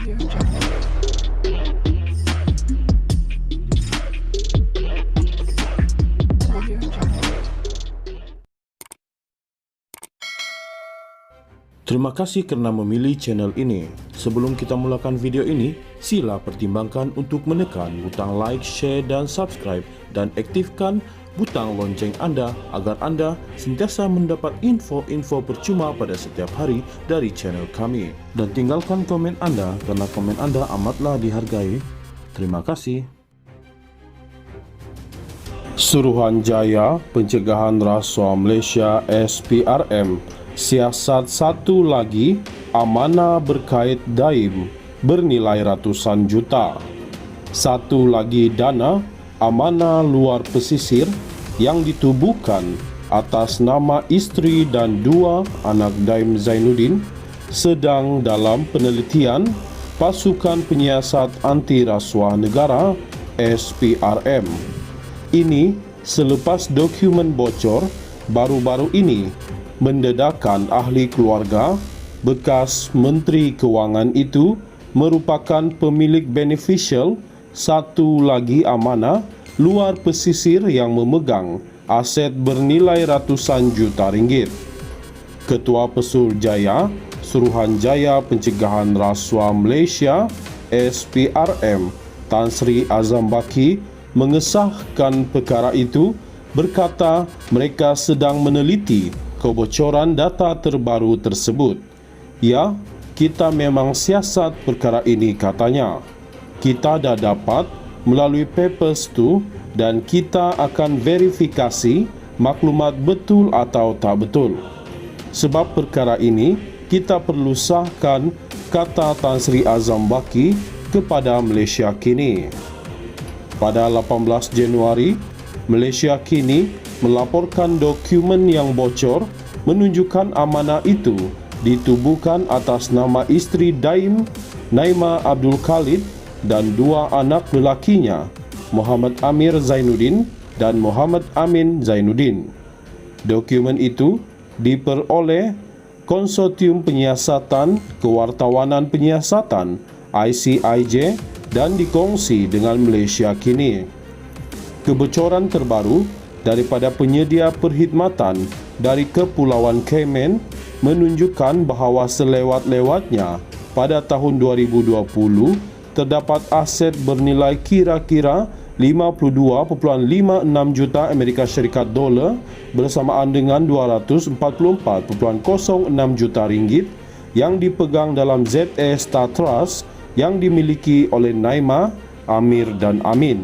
Terima kasih kerana memilih channel ini. Sebelum kita mulakan video ini, sila pertimbangkan untuk menekan butang like, share dan subscribe dan aktifkan butang lonceng anda agar anda sentiasa mendapat info-info percuma pada setiap hari dari channel kami. Dan tinggalkan komen anda kerana komen anda amatlah dihargai. Terima kasih. Suruhanjaya Pencegahan Rasuah Malaysia SPRM. Siasat satu lagi, amanah berkait daim bernilai ratusan juta. Satu lagi dana amanah luar pesisir yang ditubuhkan atas nama isteri dan dua anak Daim Zainuddin sedang dalam penelitian Pasukan Penyiasat Anti Rasuah Negara SPRM. Ini selepas dokumen bocor baru-baru ini mendedahkan ahli keluarga bekas Menteri Kewangan itu merupakan pemilik beneficial satu lagi amanah luar pesisir yang memegang aset bernilai ratusan juta ringgit. Ketua Pesuruhjaya Suruhanjaya Pencegahan Rasuah Malaysia SPRM Tan Sri Azam Baki mengesahkan perkara itu, berkata mereka sedang meneliti kebocoran data terbaru tersebut. Ya, kita memang siasat perkara ini, katanya. Kita dah dapat melalui papers tu dan kita akan verifikasi maklumat betul atau tak betul. Sebab perkara ini kita perlu sahkan, kata Tan Sri Azam Baki kepada Malaysia Kini. Pada 18 Januari, Malaysia Kini melaporkan dokumen yang bocor menunjukkan amanah itu ditubuhkan atas nama isteri Daim Naima Abdul Khalid dan dua anak lelakinya Muhammad Amir Zainuddin dan Muhammad Amin Zainuddin. Dokumen itu diperoleh Konsortium Penyiasatan Kewartawanan Penyiasatan ICIJ dan dikongsi dengan Malaysia Kini. Kebocoran terbaru daripada penyedia perkhidmatan dari Kepulauan Cayman menunjukkan bahawa selewat-lewatnya pada tahun 2020 terdapat aset bernilai kira-kira 52.56 juta Amerika Syarikat dolar bersamaan dengan 244.06 juta ringgit yang dipegang dalam ZA Star Trust yang dimiliki oleh Naima, Amir dan Amin.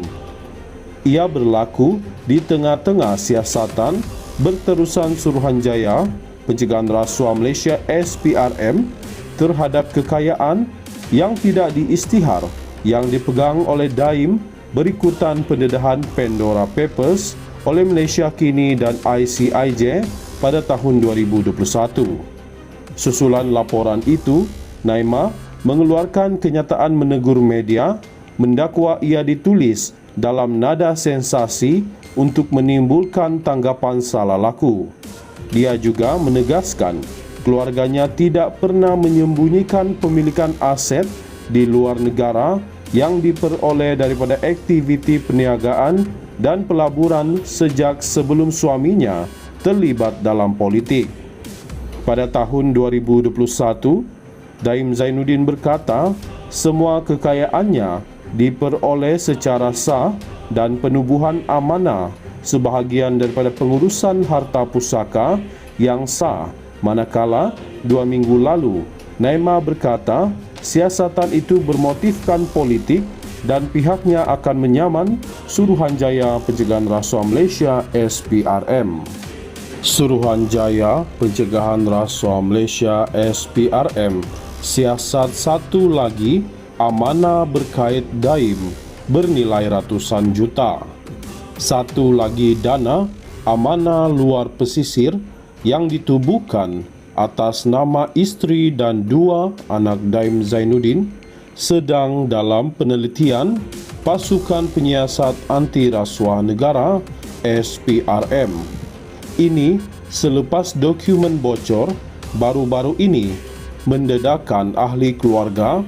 Ia berlaku di tengah-tengah siasatan berterusan Suruhanjaya Pencegahan Rasuah Malaysia SPRM terhadap kekayaan yang tidak diisytihar yang dipegang oleh Daim berikutan pendedahan Pandora Papers oleh Malaysia Kini dan ICIJ pada tahun 2021. Susulan laporan itu, Naima mengeluarkan kenyataan menegur media mendakwa ia ditulis dalam nada sensasi untuk menimbulkan tanggapan salah laku. Dia juga menegaskan keluarganya tidak pernah menyembunyikan pemilikan aset di luar negara yang diperoleh daripada aktiviti perniagaan dan pelaburan sejak sebelum suaminya terlibat dalam politik. Pada tahun 2021, Daim Zainuddin berkata semua kekayaannya diperoleh secara sah dan penubuhan amanah sebahagian daripada pengurusan harta pusaka yang sah, manakala 2 minggu lalu Naima berkata siasatan itu bermotifkan politik dan pihaknya akan menyaman Suruhanjaya Pencegahan Rasuah Malaysia SPRM. Suruhanjaya Pencegahan Rasuah Malaysia SPRM. Siasat satu lagi, amanah berkait daim bernilai ratusan juta. Satu lagi dana amanah luar pesisir yang ditubuhkan atas nama isteri dan dua anak Daim Zainuddin sedang dalam penelitian Pasukan Penyiasat Anti Rasuah Negara SPRM. Ini selepas dokumen bocor baru-baru ini mendedahkan ahli keluarga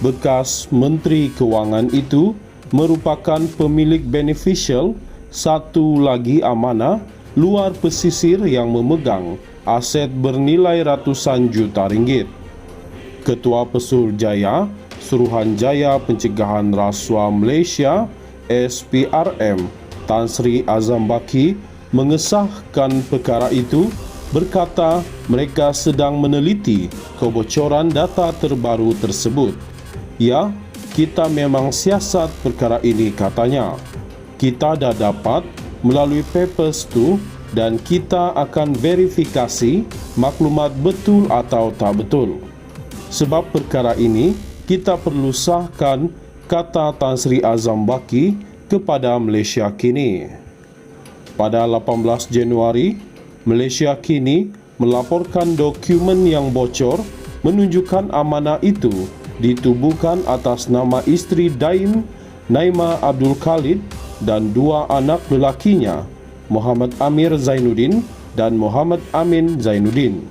bekas Menteri Kewangan itu merupakan pemilik beneficial satu lagi amanah luar pesisir yang memegang aset bernilai ratusan juta ringgit. Ketua Pesul Jaya, Suruhanjaya Pencegahan Rasuah Malaysia SPRM, Tan Sri Azam Baki mengesahkan perkara itu, berkata mereka sedang meneliti kebocoran data terbaru tersebut. Ya, kita memang siasat perkara ini, katanya. Kita dah dapat melalui papers tu dan kita akan verifikasi maklumat betul atau tak betul. Sebab perkara ini kita perlu sahkan, kata Tan Sri Azam Baki kepada Malaysia Kini. Pada 18 Januari, Malaysia Kini melaporkan dokumen yang bocor menunjukkan amanah itu ditubuhkan atas nama isteri Daim Naima Abdul Khalid dan dua anak lelakinya, Muhammad Amir Zainuddin dan Muhammad Amin Zainuddin.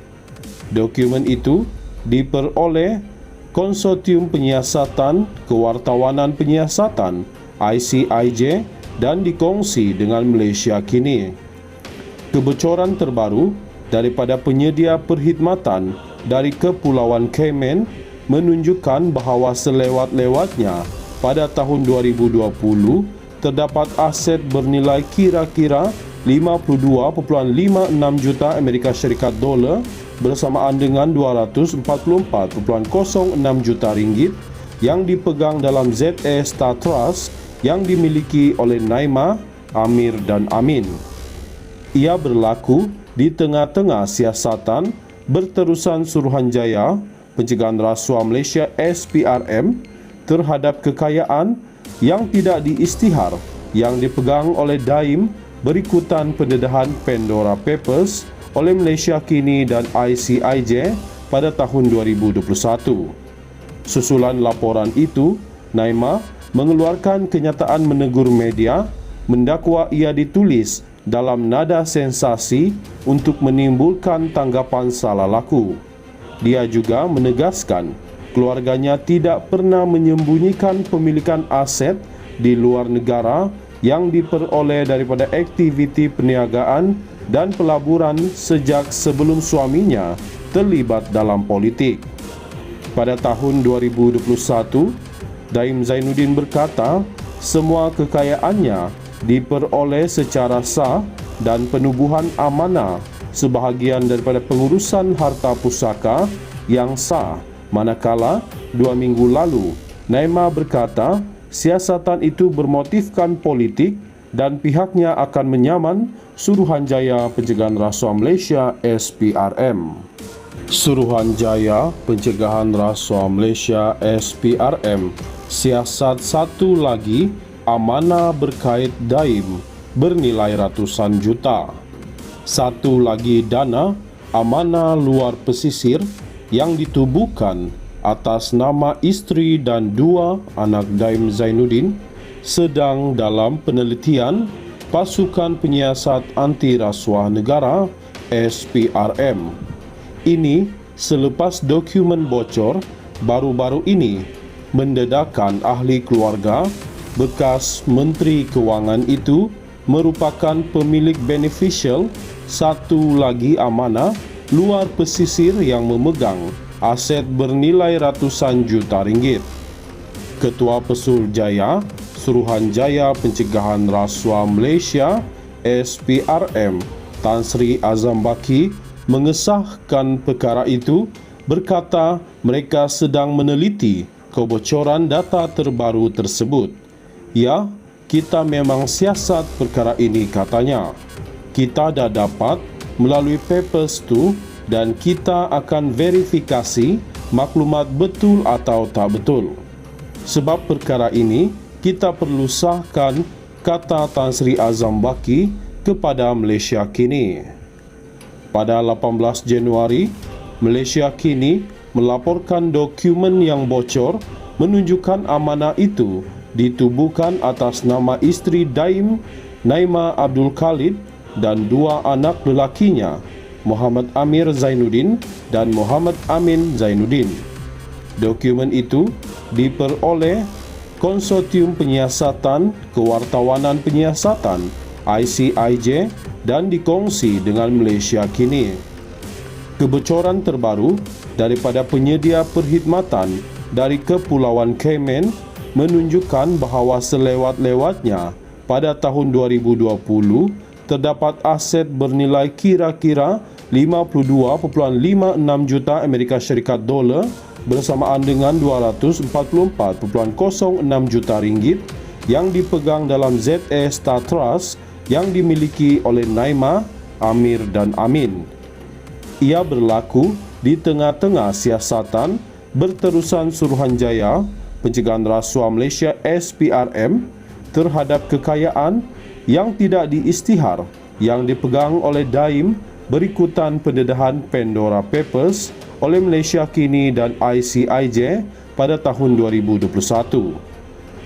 Dokumen itu diperoleh Konsortium Penyiasatan Kewartawanan Penyiasatan ICIJ dan dikongsi dengan Malaysia Kini. Kebocoran terbaru daripada penyedia perkhidmatan dari Kepulauan Cayman menunjukkan bahawa selewat-lewatnya pada tahun 2020 terdapat aset bernilai kira-kira 52.56 juta Amerika Syarikat dolar bersamaan dengan 244.06 juta ringgit yang dipegang dalam ZA Star Trust yang dimiliki oleh Naima, Amir dan Amin. Ia berlaku di tengah-tengah siasatan berterusan Suruhanjaya Pencegahan Rasuah Malaysia SPRM terhadap kekayaan yang tidak diisytihar yang dipegang oleh Daim berikutan pendedahan Pandora Papers oleh Malaysia Kini dan ICIJ pada tahun 2021. Susulan laporan itu, Naima mengeluarkan kenyataan menegur media mendakwa ia ditulis dalam nada sensasi untuk menimbulkan tanggapan salah laku. Dia juga menegaskan keluarganya tidak pernah menyembunyikan pemilikan aset di luar negara yang diperoleh daripada aktiviti perniagaan dan pelaburan sejak sebelum suaminya terlibat dalam politik. Pada tahun 2021, Daim Zainuddin berkata semua kekayaannya diperoleh secara sah dan penubuhan amanah sebahagian daripada pengurusan harta pusaka yang sah, manakala 2 minggu lalu Naima berkata siasatan itu bermotifkan politik dan pihaknya akan menyaman Suruhanjaya Pencegahan Rasuah Malaysia SPRM. Suruhanjaya Pencegahan Rasuah Malaysia SPRM siasat satu lagi amanah berkait Daim bernilai ratusan juta. Satu lagi dana amanah luar pesisir yang ditubuhkan atas nama isteri dan dua anak Daim Zainuddin sedang dalam penelitian Pasukan Penyiasat Anti Rasuah Negara SPRM. Ini selepas dokumen bocor baru-baru ini mendedahkan ahli keluarga bekas Menteri Kewangan itu merupakan pemilik beneficial satu lagi amanah luar pesisir yang memegang aset bernilai ratusan juta ringgit. Ketua Pesul Jaya, Suruhanjaya Pencegahan Rasuah Malaysia SPRM, Tan Sri Azam Baki mengesahkan perkara itu, berkata mereka sedang meneliti kebocoran data terbaru tersebut. Ya, kita memang siasat perkara ini, katanya. Kita dah dapat melalui papers tu dan kita akan verifikasi maklumat betul atau tak betul. Sebab perkara ini kita perlu sahkan, kata Tan Sri Azam Baki kepada Malaysia Kini. Pada 18 Januari, Malaysia Kini melaporkan dokumen yang bocor menunjukkan amanah itu ditubuhkan atas nama isteri Daim Naima Abdul Khalid dan dua anak lelakinya, Muhammad Amir Zainuddin dan Muhammad Amin Zainuddin. Dokumen itu diperoleh Konsortium Penyiasatan Kewartawanan Penyiasatan ICIJ dan dikongsi dengan Malaysia kini. Kebocoran terbaru daripada penyedia perkhidmatan dari Kepulauan Cayman menunjukkan bahawa selewat-lewatnya pada tahun 2020 terdapat aset bernilai kira-kira 52.56 juta Amerika Syarikat dolar bersamaan dengan 244.06 juta ringgit yang dipegang dalam ZA Star Trust yang dimiliki oleh Naimah, Amir dan Amin. Ia berlaku di tengah-tengah siasatan berterusan Suruhanjaya Pencegahan Rasuah Malaysia SPRM terhadap kekayaan yang tidak diisytihar yang dipegang oleh Daim berikutan pendedahan Pandora Papers oleh Malaysia kini dan ICIJ pada tahun 2021.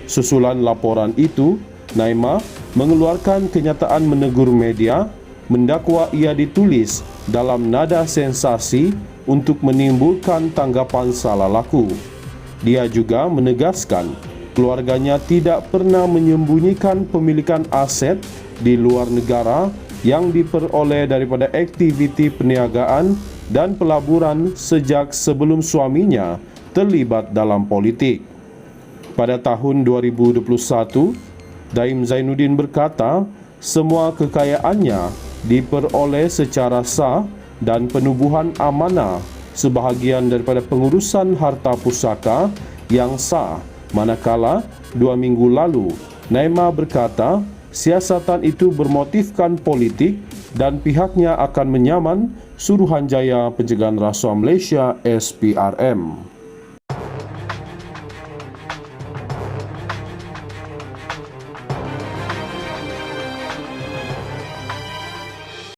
Susulan laporan itu, Naimah mengeluarkan kenyataan menegur media mendakwa ia ditulis dalam nada sensasi untuk menimbulkan tanggapan salah laku. Dia juga menegaskan keluarganya tidak pernah menyembunyikan pemilikan aset di luar negara yang diperoleh daripada aktiviti perniagaan dan pelaburan sejak sebelum suaminya terlibat dalam politik. Pada tahun 2021, Daim Zainuddin berkata semua kekayaannya diperoleh secara sah dan penubuhan amanah sebahagian daripada pengurusan harta pusaka yang sah, manakala 2 minggu lalu Naimah berkata siasatan itu bermotifkan politik dan pihaknya akan menyaman Suruhanjaya Pencegahan Rasuah Malaysia SPRM.